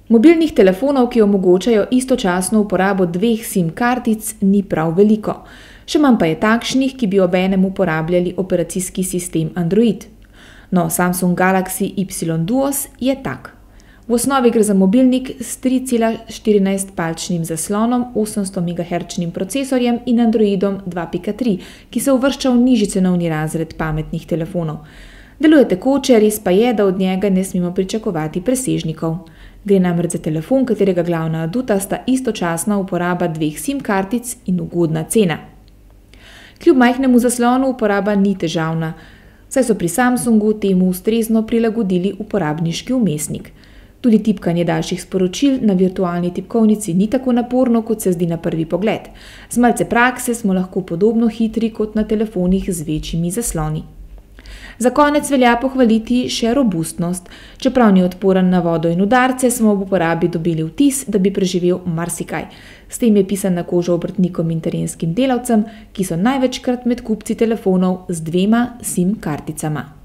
Mobilnih telefonov, ki omogočajo istočasno uporabo dveh SIM kartic, ni prav veliko. Še manj pa je takšnih, ki bi obenem uporabljali operacijski sistem Android. No, Samsung Galaxy Y Duos je tak. V osnovi gre za mobilnik s 3,14-palčnim zaslonom, 800 MHz procesorjem in Androidom 2.3, ki se uvršča v nižji cenovni razred pametnih telefonov. Deluje tekoče, res pa je, da od njega ne smemo pričakovati presežnikov. Gre namreč za telefon, katerega glavna aduta sta istočasna uporaba dveh SIM kartic in ugodna cena. Kljub majhnemu zaslonu uporaba ni težavna, saj so pri Samsungu temu ustrezno prilagodili uporabniški vmesnik. Tudi tipkanje daljših sporočil na virtualni tipkovnici ni tako naporno, kot se zdi na prvi pogled. Z malce prakse smo lahko podobno hitri kot na telefonih z večjimi zasloni. Za konec velja pohvaliti še robustnost. Čeprav ni odporen na vodo in udarce, smo ob uporabi dobili vtis, da bi preživel marsikaj. S tem je pisan na kožo obrtnikom in terenskim delavcem, ki so največkrat med kupci telefonov z dvema SIM karticama.